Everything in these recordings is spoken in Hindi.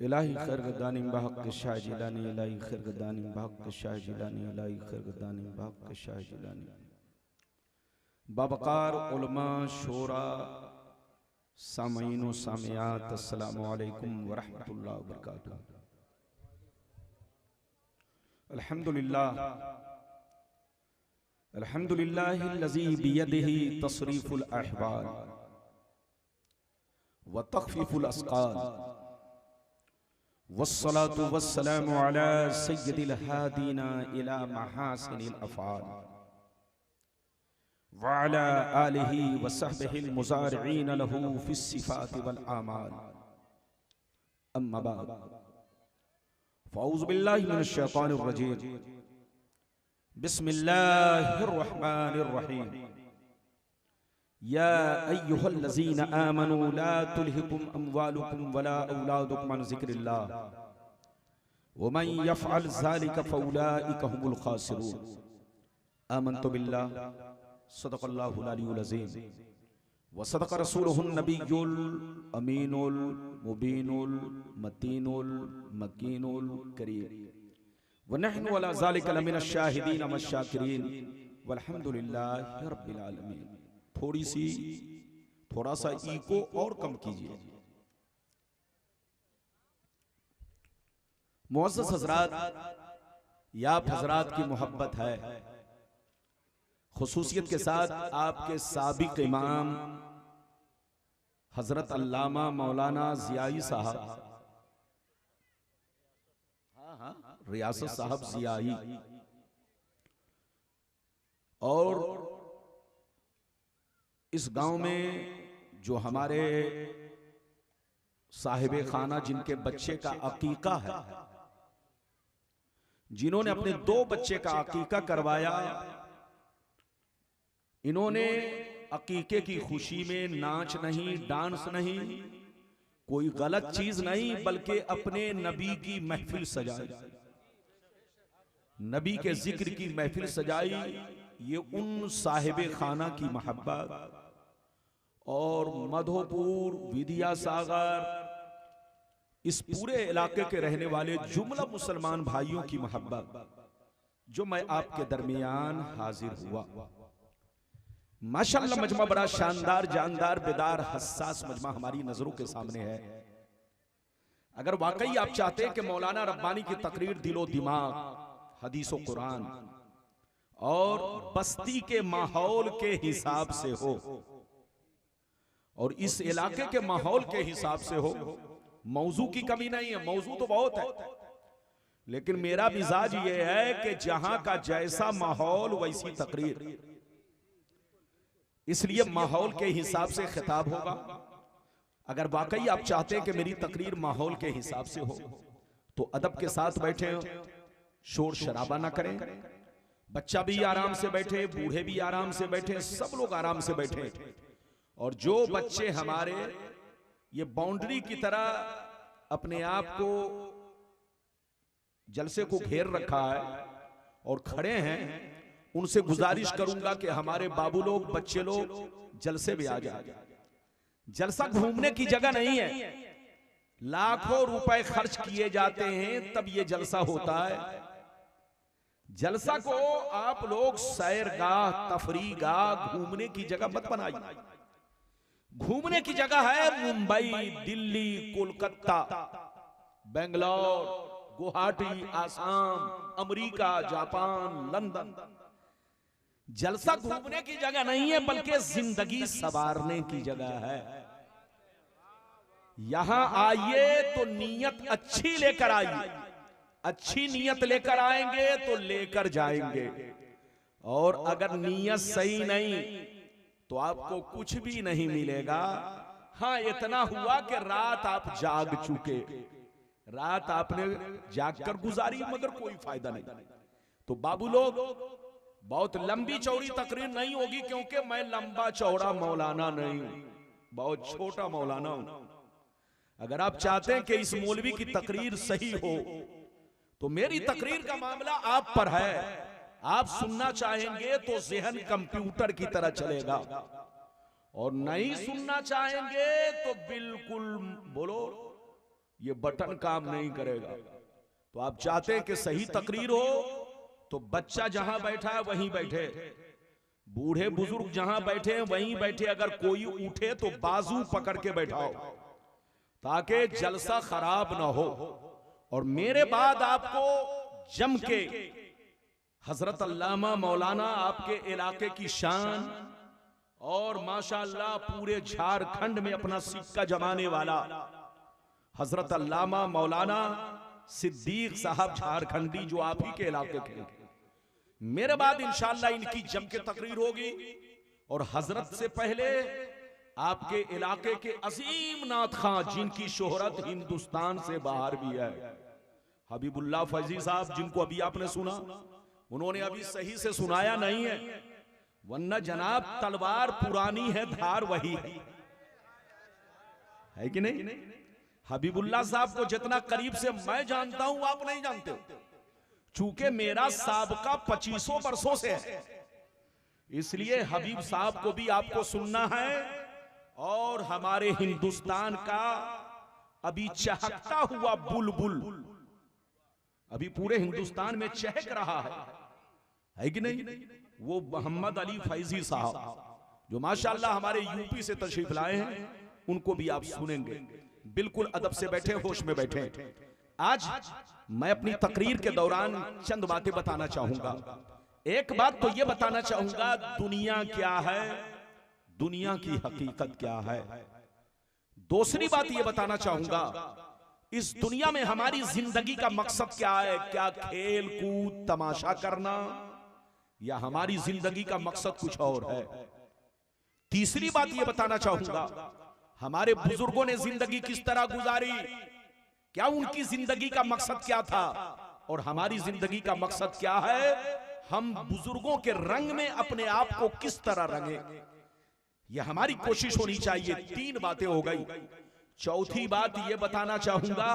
इलाही खैरगदानी बहक शाह जिलानी इलाही खैरगदानी बहक शाह जिलानी इलाही खैरगदानी बहक शाह जिलानी बाबकार उलमा शोरा सामीन व सामियात अस्सलामु अलैकुम व रहमतुल्लाहि व बरकातुहू। अल्हम्दुलिल्लाह अल्हम्दुलिल्लाहिल्लज़ी बियदिही तसरीफुल अहवाल व तख़फ़ीफ़ुल अस्क़ाल वस्सलातु वस्सलामु अला सय्यदिल हादीना इला महासिनिल अफ़आल व अला आलिहि व सहबिहिल मुज़ारिईन लहू फ़िस सिफ़ाति वल आमाल। अम्मा बाद फ़अऊज़ु बिल्लाहि मिनश शैतानिर रजीम। बिस्मिल्लाहिर रहमानिर रहीम। या अय्युहल्लज़ीना आमनू ला तुल्हिकुम अम्वालुकुम वला औलादुकुम अन ज़िक्रिल्लाह व मन यफ़अल ज़ालिका फ़उलाइका हुमुल ख़ासिरून। आमन्तु बिल्लाह सदक़ल्लाहुल अलीयुल अज़ीम व सदक़ रसूलुहुन नबियुल अमीनुल मुबीनुल मतीनुल मकीनुल करीम व नहनु अला ज़ालिका लमिनश शाहिदीन व शाकिरीन वल्हम्दुलिल्लाहि रब्बिल आलमीन। थोड़ा सा इको और कम कीजिए। मुअज़्ज़ज़ हज़रात, या हज़रात की मोहब्बत है, खुसूसियत के साथ आपके साबिक़ इमाम हज़रत अल्लामा मौलाना ज़ियाई साहब, रियासत साहब ज़ियाई, और इस गांव में जो हमारे साहिबे खाना जिनके बच्चे का अकीका है, जिन्होंने अपने 2 बच्चे का अकीका करवाया, इन्होंने अकीके की खुशी में नाच नहीं, डांस नहीं, कोई गलत चीज नहीं, बल्कि अपने नबी की महफिल सजाई, नबी के जिक्र की महफिल सजाई। ये उन साहिबे खाना की मोहब्बत और मधोपुर, विद्यासागर, इस पूरे इलाके के रहने वाले जुमला मुसलमान भाइयों की मोहब्बत जो मैं आपके दरमियान हाजिर हुआ। माशाअल्लाह मजमा बड़ा शानदार, जानदार, बेदार, हसास मजमा हमारी नजरों के सामने है। अगर वाकई आप चाहते हैं कि मौलाना रब्बानी की तकरीर दिलो दिमाग, हदीस व कुरान और बस्ती के माहौल के हिसाब से हो और इस इलाके के माहौल के हिसाब से हो, मौजू की कमी नहीं है, मौजू तो बहुत है, लेकिन मेरा मिजाज ये है कि जहां का जैसा माहौल वैसी तकरीर, इसलिए माहौल के हिसाब से खिताब होगा। अगर वाकई आप चाहते हैं कि मेरी तकरीर माहौल के हिसाब से हो तो अदब के साथ बैठे, शोर शराबा ना करें, बच्चा भी आराम से बैठे, बूढ़े भी आराम से बैठे, सब लोग आराम से बैठे। और जो बच्चे हमारे ये बाउंड्री की तरह अपने आप को जलसे को घेर रखा है और खड़े हैं, उनसे गुजारिश करूंगा कि हमारे बाबू लोग, बच्चे लोग जलसे में आ जाए। जलसा घूमने की जगह नहीं है, लाखों रुपए खर्च किए जाते हैं तब ये जलसा होता है। जलसा को आप लोग सैरगाह, तफरीगाह, घूमने की जगह मत बनाइए। घूमने की जगह है Mumbai, Delhi, Kolkata, Bangalore, Guwahati, Assam, America, Japan, London. जलसा घूमने की जगह नहीं है, बल्कि जिंदगी सवारने की जगह है। यहां आइए तो नीयत अच्छी लेकर आइए, अच्छी नीयत लेकर आएंगे तो लेकर जाएंगे, और अगर नीयत सही नहीं तो आपको कुछ भी नहीं मिलेगा। हाँ, इतना हुआ कि रात आप जाग चुके, रात आपने जागकर गुजारी, मगर कोई फायदा नहीं। तो बाबू लोग, बहुत लंबी चौड़ी तकरीर नहीं होगी, क्योंकि मैं लंबा चौड़ा मौलाना नहीं हूं, बहुत छोटा मौलाना हूं। अगर आप चाहते हैं कि इस मौलवी की तकरीर सही हो तो मेरी तकरीर का मामला आप पर है। आप सुनना चाहेंगे तो ज़हन कंप्यूटर की तरह चलेगा, और नहीं सुनना चाहेंगे तो बिल्कुल बोलो ये बटन काम नहीं करेगा। तो आप चाहते हैं कि सही तकरीर हो तो बच्चा जहां बैठा है वहीं बैठे, बूढ़े बुजुर्ग जहां बैठे हैं वहीं बैठे। अगर कोई उठे तो बाजू पकड़ के बैठाओ ताकि जलसा खराब ना हो। और मेरे बाद आपको जम के हजरत अल्लामा मौलाना आपके इलाके की शान और माशाअल्लाह पूरे झारखंड में अपना सिक्का जमाने वाला हजरत अल्लामा मौलाना सिद्दीक साहब झारखंडी जो आप ही के इलाके के, मेरे बाद इंशाअल्लाह इनकी जम के तकरीर होगी। और हजरत से पहले आपके इलाके के अजीम नाथ खां जिनकी शोहरत हिंदुस्तान से बाहर भी है, हबीबुल्लाह फैजी साहब, जिनको अभी आपने सुना, उन्होंने अभी सही से सुनाया नहीं है, वरना जनाब तलवार पुरानी है, धार वही है कि नहीं। हबीबुल्लाह साहब को जितना करीब से मैं जानता हूं आप नहीं जानते हो, चूंकि मेरा साबका 2500 वर्षों से है, इसलिए हबीब साहब को भी आपको सुनना है। और हमारे हिंदुस्तान का अभी चहकता हुआ बुलबुल अभी पूरे हिंदुस्तान में चहक रहा है कि नहीं, वो मोहम्मद अली फैजी साहब जो माशाअल्लाह हमारे यूपी से तशरीफ लाए हैं, उनको भी आप सुनेंगे। बिल्कुल अदब से बैठे, होश में बैठे। आज मैं अपनी तकरीर के दौरान चंद बातें बताना चाहूंगा। एक बात तो ये बताना चाहूंगा, दुनिया क्या है, दुनिया की हकीकत क्या है। दूसरी बात ये बताना चाहूंगा, इस दुनिया में हमारी जिंदगी का मकसद क्या है, क्या खेल कूद तमाशा करना, या हमारी जिंदगी का मकसद कुछ और है। तीसरी बात ये बताना चाहूंगा, हमारे बुजुर्गों ने जिंदगी किस तरह गुजारी, क्या उनकी जिंदगी का मकसद क्या था, और हमारी जिंदगी का मकसद क्या है, हम बुजुर्गों के रंग में अपने आप को किस तरह रंगे, यह हमारी कोशिश होनी चाहिए। तीन बातें हो गई। चौथी बात यह बताना चाहूंगा,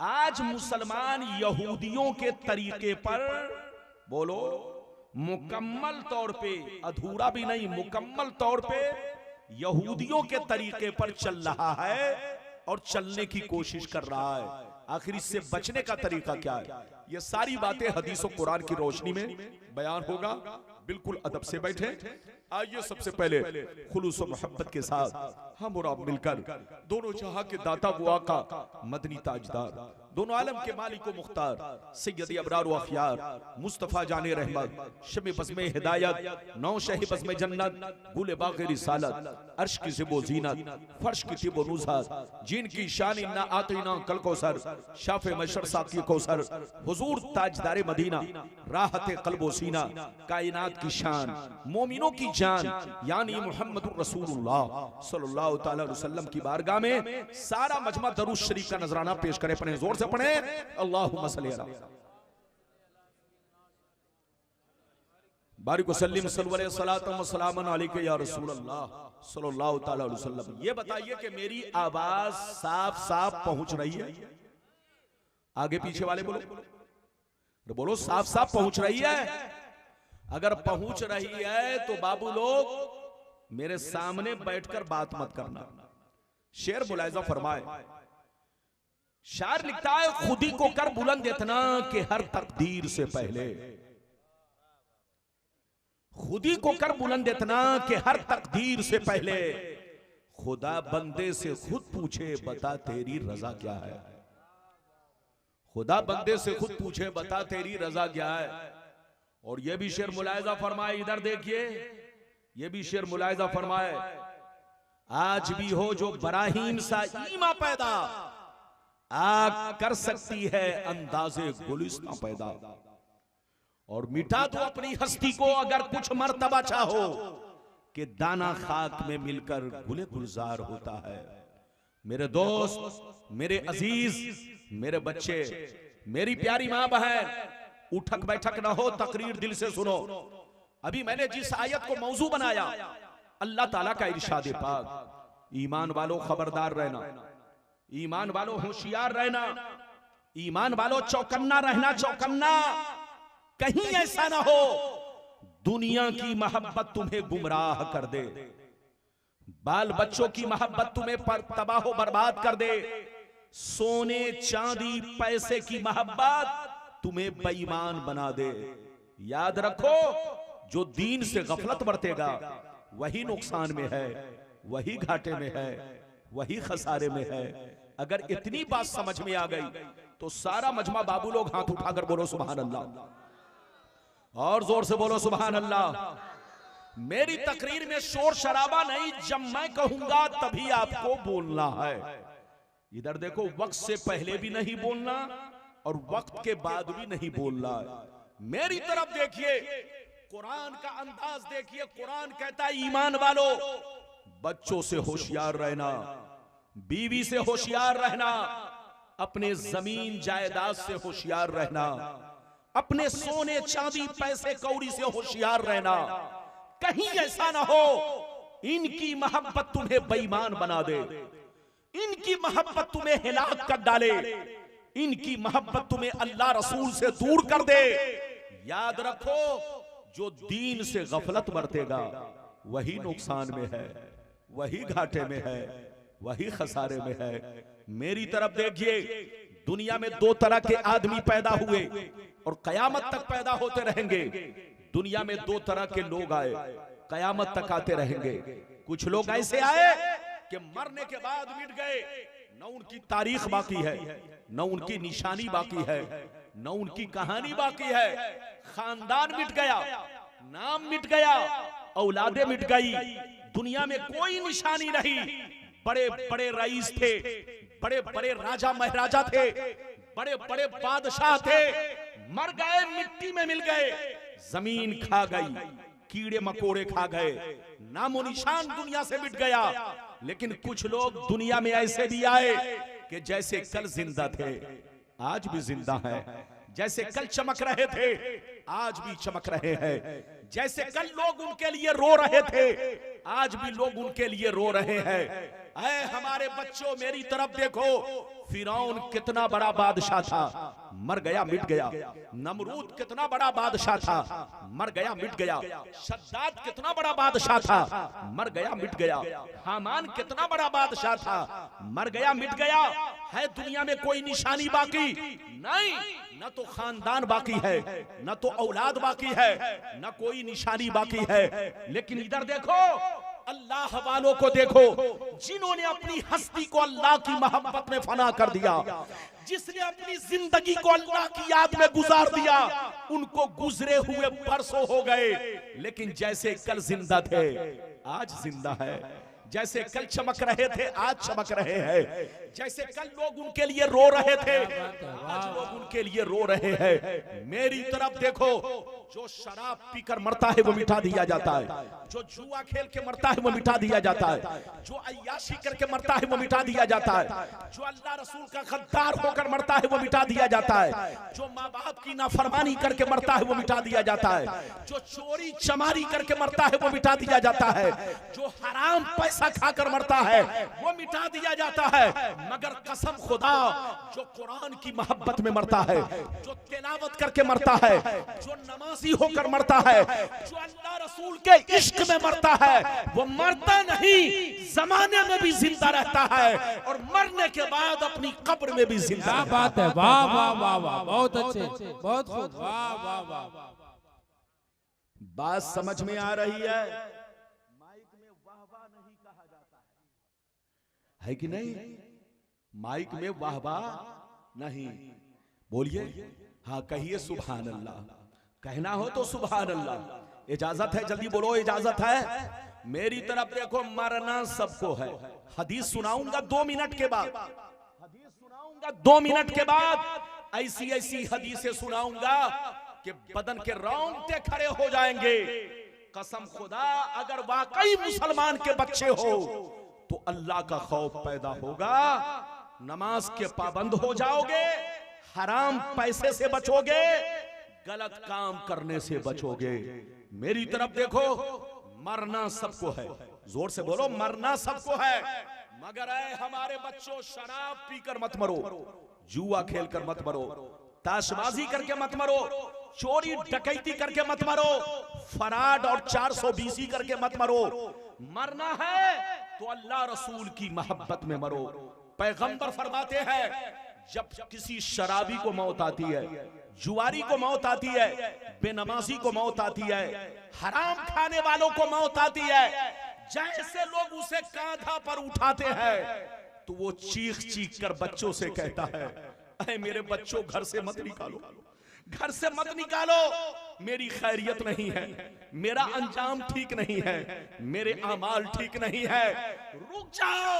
आज मुसलमान यहूदियों के तरीके पर, बोलो, मुकम्मल तौर पे, अधूरा भी नहीं, मुकम्मल तौर पे यहूदियों के तरीके पर चल रहा है और चलने की कोशिश कर रहा है। आखिर इससे बचने का तरीका क्या है, ये सारी बातें हदीस और कुरान की रोशनी में बयान होगा। बिल्कुल अदब से बैठे। आइए सबसे पहले खुलूस और मोहब्बत के साथ हम और आप मिलकर दोनों जहां के दाता वो आका मदनी ताजदार, दोनों आलम के मालिक व मुख्तार सैयद अबरार व अखियार मुस्तफा जाने रहमत, शमे बज़्मे हिदायत, नौ शही बज़्मे जन्नत, गुले बाग़े रिसालत, अर्श की ज़िबो ज़ीनत, फर्श की तिबो नुज़हत, जिनकी शान इन्ना आतीना कल कौसर, शाफ़े मशर साक़ी कौसर, हुज़ूर ताजदार मदीना, राहत क़ल्ब व सीना, कायनात की शान, मोमिनों की जान, यानी मुहम्मदुर रसूलुल्लाह सल्लल्लाहु तआला अलैहि वसल्लम की बारगाह में सारा मजमा दरूद शरीफ का नजराना पेश करें। अपने जोर से पढ़े, अल्लाहुम्मा सल्ली अला बारिक वसल्लिम सल्लल्लाहु व सलामन अलैका या रसूलल्लाह सल्लल्लाहु तआला अलैहि वसल्लम। ये बताइए कि मेरी आवाज साफ साफ पहुंच रही है? आगे पीछे वाले बोलो, बोलो साफ साफ पहुंच रही है? अगर पहुंच रही है तो बाबू लोग मेरे सामने बैठकर बात मत करना। शेर मुलाहिजा फरमाए, शायर लिखता है, खुद ही को कर बुलंद इतना कि हर तकदीर से पहले, खुद ही को कर बुलंद इतना कि हर तकदीर से पहले, खुदा बंदे से खुद पूछे बता तेरी रजा क्या है। खुदा बंदे से खुद पूछे बता तेरी रजा क्या है। और यह भी शेर मुलाहिजा फरमाए, इधर देखिए, यह भी शेर मुलाहिजा फरमाए, आज भी हो जो बराहीम सा ईमा पैदा, आग कर सकती है अंदाजे गुलिस्तां पैदा। और मिटा दो अपनी हस्ती को अगर कुछ मर्तबा चाहो, कि दाना खाक में मिलकर गुले गुलजार होता है। मेरे दोस्त, मेरे अजीज, मेरे बच्चे, मेरी प्यारी मां बहन, उठक बैठक ना हो, तकरीर दिल से सुनो। अभी मैंने जिस आयत को मौजू बनाया, अल्लाह ताला का इरशाद पाक, ईमान वालों खबरदार रहना, ईमान वालों होशियार रहना, ईमान वालों चौकन्ना रहना, चौकन्ना। कहीं ऐसा ना हो दुनिया की मोहब्बत तुम्हें गुमराह कर दे, बाल बच्चों की मोहब्बत तुम्हें पर तबाह बर्बाद कर दे, सोने चांदी पैसे की मोहब्बत तुम्हें बेईमान बना दे। याद रखो, जो दीन से गफलत बरतेगा वही नुकसान में है, वही घाटे में है, वही खसारे में है। अगर इतनी बात समझ में आ गई तो सारा मजमा बाबू लोग हाथ उठाकर बोलो सुभान अल्लाह, और जोर से बोलो सुभान अल्लाह। मेरी तकरीर में शोर शराबा नहीं, जब मैं कहूंगा तभी आपको बोलना है। इधर देखो, वक्त से पहले भी नहीं बोलना और वक्त के बाद भी नहीं बोलना। मेरी तरफ देखिए, कुरान का अंदाज देखिए। कुरान कहता है ईमान वालों, बच्चों से होशियार रहना, बीवी से होशियार रहना, अपने जमीन जायदाद से होशियार रहना, अपने सोने चांदी पैसे कौड़ी से होशियार रहना। कहीं ऐसा ना हो इनकी मोहब्बत तुम्हें बेईमान बना दे, इनकी मोहब्बत तुम्हें हिलाक कर डाले, इनकी मोहब्बत तुम्हें अल्लाह रसूल से दूर कर दे। याद रखो, जो दीन से गफलत बरतेगा वही नुकसान में है, वही घाटे में है, वही खसारे में है। मेरी तरफ देखिए, दुनिया में दो तरह के आदमी पैदा हुए और कयामत तक पैदा होते रहेंगे। दुनिया में दो तरह के लोग आए, कयामत तक आते रहेंगे। कुछ लोग ऐसे आए कि मरने के बाद मिट गए, न उनकी तारीख बाकी है, न उनकी निशानी बाकी है, न उनकी कहानी बाकी है। खानदान मिट गया, नाम मिट गया, औलादे मिट गई, दुनिया में कोई निशानी नहीं। बड़े बड़े रईस थे, बड़े बड़े राजा महाराजा थे, बड़े बड़े बादशाह थे, मर गए, मिट्टी में मिल गए, जमीन खा गई, कीड़े मकोड़े खा गए, नामो निशान दुनिया से मिट गया। लेकिन कुछ लोग दुनिया में ऐसे भी आए कि जैसे कल जिंदा थे आज भी जिंदा है, जैसे कल चमक रहे थे आज भी चमक रहे हैं, जैसे कल लोग उनके लिए रो रहे थे आज भी लोग उनके लिए रो रहे हैं। ऐ हमारे बच्चों, मेरी तरफ देखो, फिरौन कितना बड़ा बादशाह था, मर गया मिट गया। नमरूद कितना बड़ा बादशाह था, मर गया मिट गया। शद्दाद कितना बड़ा बादशाह था, मर गया मिट गया। हामान कितना बड़ा बादशाह था, मर गया मिट गया। है दुनिया में कोई निशानी बाकी नहीं, न तो खानदान बाकी है, न तो औलाद बाकी है, न कोई निशानी बाकी है। लेकिन इधर देखो, अल्लाह वालों को देखो, जिन्होंने अपनी हस्ती को अल्लाह की मोहब्बत में फना कर दिया, जिसने अपनी जिंदगी को अल्लाह की याद में गुजार दिया, उनको गुजरे हुए बरसों हो गए, लेकिन जैसे कल जिंदा थे आज जिंदा है, जैसे कल चमक रहे थे आज चमक रहे हैं, जैसे कल लोग उनके लिए रो रहे थे आज लोग उनके लिए रो रहे हैं। मेरी तरफ देखो, जो शराब पीकर मरता है वो मिटा दिया जाता है, जो जुआ खेल के मरता है वो मिटा दिया जाता है, जो अय्याशी करके मरता है वो मिटा दिया जाता है, जो अल्लाह रसूल का गद्दार होकर मरता है वो मिटा दिया जाता है, जो माँ बाप की नाफरमानी करके मरता है वो मिटा दिया जाता है, जो चोरी चमारी करके मरता है वो मिटा दिया जाता है, जो हराम पैसा खाकर मरता है वो मिटा दिया जाता है। मगर कसम खुदा, जो कुरान की मोहब्बत में मरता है, जो तिलावत करके मरता है, जो नमाजी होकर मरता है, जो अल्लाह रसूल के इश्क में मरता है, वो मरता नहीं, जमाने में भी जिंदा रहता है और मरने के बाद अपनी कब्र में भी जिंदा। क्या बात है, वाह वाह वाह वाह, बहुत अच्छे, बहुत खूब, वाह वाह वाह। बात समझ में आ रही है? माइक में वाह वाह नहीं कहा जाता है कि नहीं? माइक में वाह वाह नहीं, बोलिए, हाँ कहिए सुभान अल्लाह, कहना हो तो सुभान अल्लाह। इजाजत है, जल्दी बोलो, इजाजत है। मेरी तरफ देखो, मरना सबको है। हदीस सुनाऊंगा 2 मिनट के बाद, हदीस सुनाऊंगा 2 मिनट के बाद, ऐसी ऐसी हदीसें सुनाऊंगा कि बदन के रोंगटे खड़े हो जाएंगे। कसम खुदा, अगर वाकई मुसलमान के बच्चे हो तो अल्लाह का खौफ पैदा होगा, नमाज के पाबंद हो जाओगे, हराम पैसे से बचोगे, गलत काम करने से बचोगे। मेरी तरफ देखो, मरना सबको है, जोर से बोलो, मरना सबको है। मगर ऐ हमारे बच्चों, शराब पीकर मत मरो, जुआ खेलकर मत मरो, ताशबाजी करके मत मरो, चोरी डकैती करके मत मरो, फराड और 420 करके मत मरो। मरना है तो अल्लाह रसूल की मोहब्बत में मरो, पैगंबर फरमाते हैं जब किसी शराबी को मौत आती है, जुआरी को मौत आती है, बेनमाजी को मौत आती है, हराम खाने वालों को मौत आती है, जैसे लोग उसे कांधा पर उठाते हैं तो वो चीख चीख कर बच्चों से कहता है, अरे मेरे बच्चों घर से मत निकालो, घर से मत निकालो, मेरी खैरियत नहीं है, मेरा अंजाम ठीक नहीं है, मेरे अमाल ठीक नहीं है, रुक जाओ,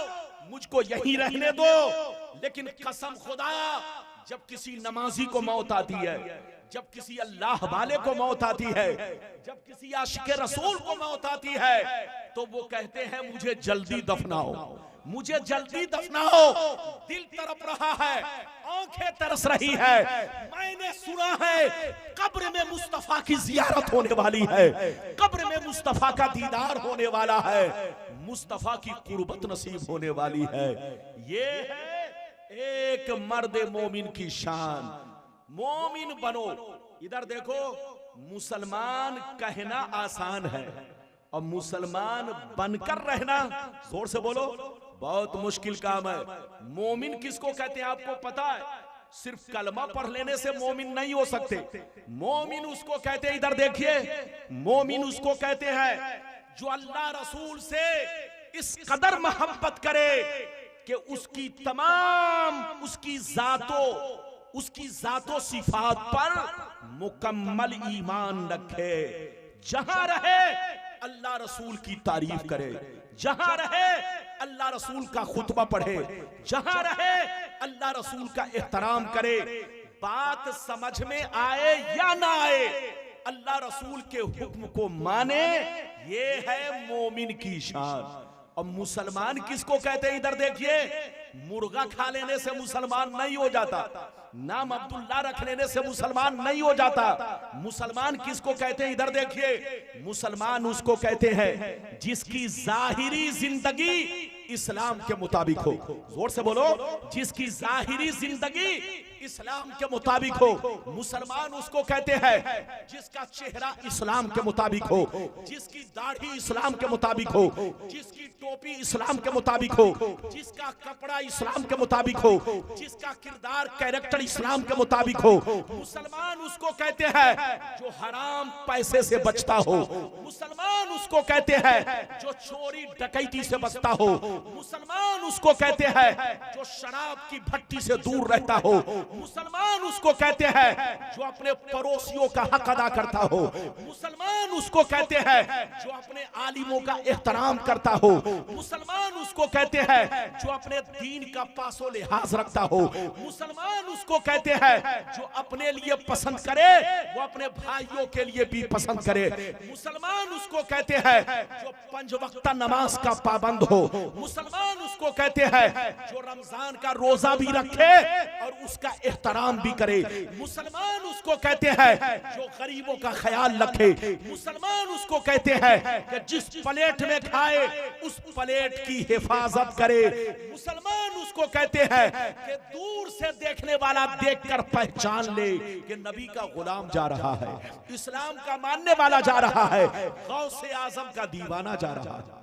मुझको यहीं रहने दो। लेकिन कसम खुदा, जब किसी नमाजी को मौत आती है, जब किसी अल्लाह वाले को मौत आती है, जब किसी आशिक रसूल को मौत आती है, तो वो कहते हैं मुझे जल्दी दफनाओ, मुझे जल्दी दफनाओ, दिल तड़प रहा है, आंखें तरस रही है, मैंने सुना है कब्र में मुस्तफा की जियारत होने वाली है, कब्र में मुस्तफा का दीदार होने वाला है, मुस्तफा की कुर्बत नसीब होने वाली है। ये है एक मर्द मोमिन की शान। मोमिन बनो। इधर देखो, मुसलमान कहना आसान है और मुसलमान बनकर रहना, जोर से बोलो, बहुत मुश्किल काम है। मोमिन किसको कहते हैं आपको पता है? सिर्फ कलमा पढ़ लेने से मोमिन नहीं हो सकते। मोमिन उसको कहते हैं, इधर देखिए, मोमिन उसको कहते हैं जो अल्लाह रसूल से इस कदर मोहब्बत करे कि उसकी तमाम उसकी जातो सिफात पर मुकम्मल ईमान रखे, जहां रहे अल्लाह रसूल की तारीफ करे, जहां रहे अल्लाह रसूल का खुतबा पढ़े, जहां रहे अल्लाह रसूल का एहतराम करे। बात समझ में आए या ना आए, अल्लाह रसूल के हुक्म को माने, ये है मोमिन की शान। और मुसलमान किसको कहते हैं? इधर देखिए, मुर्गा खा लेने से मुसलमान नहीं हो जाता, नाम अब्दुल्ला रख लेने से मुसलमान नहीं हो जाता। मुसलमान किसको कहते हैं? इधर देखिए, मुसलमान उसको कहते हैं जिसकी जाहिरी जिंदगी इस्लाम के मुताबिक हो। जोर से बोलो, जिसकी जाहिरी जिंदगी इस्लाम के मुताबिक हो। मुसलमान उसको कहते हैं जिसका चेहरा इस्लाम के मुताबिक हो, जिसकी दाढ़ी इस्लाम के मुताबिक हो, जिसकी टोपी इस्लाम के मुताबिक हो, जिसका कपड़ा इस्लाम के मुताबिक हो, जिसका किरदार कैरेक्टर इस्लाम के मुताबिक हो। मुसलमान उसको कहते हैं जो हराम पैसे से बचता हो। मुसलमान उसको कहते हैं जो चोरी डकैती से बचता हो। मुसलमान उसको कहते हैं जो शराब की भट्टी से दूर रहता हो। मुसलमान उसको कहते हैं जो अपने पड़ोसियों का हक अदा करता हो। मुसलमान उसको कहते हैं जो अपने आलिमों का एहतराम करता हो। मुसलमान उसको कहते हैं जो अपने दीन का पासो लिहाज रखता हो। मुसलमान उसको कहते हैं जो अपने लिए पसंद करे वो अपने भाइयों के लिए भी पसंद करे। मुसलमान उसको कहते हैं जो 5 वक्त नमाज का पाबंद हो। मुसलमान उसको कहते हैं जो रमजान का रोजा भी रखे और उसका एहतराम भी करे। मुसलमान उसको कहते हैं जो गरीबों का ख्याल रखे। मुसलमान उसको कहते हैं कि जिस प्लेट में खाए उस प्लेट की हिफाजत करे। मुसलमान उसको कहते हैं कि दूर से देखने वाला देखकर पहचान ले कि नबी का गुलाम जा रहा है, इस्लाम का मानने वाला जा रहा है, गौसे आजम का दीवाना जा रहा है।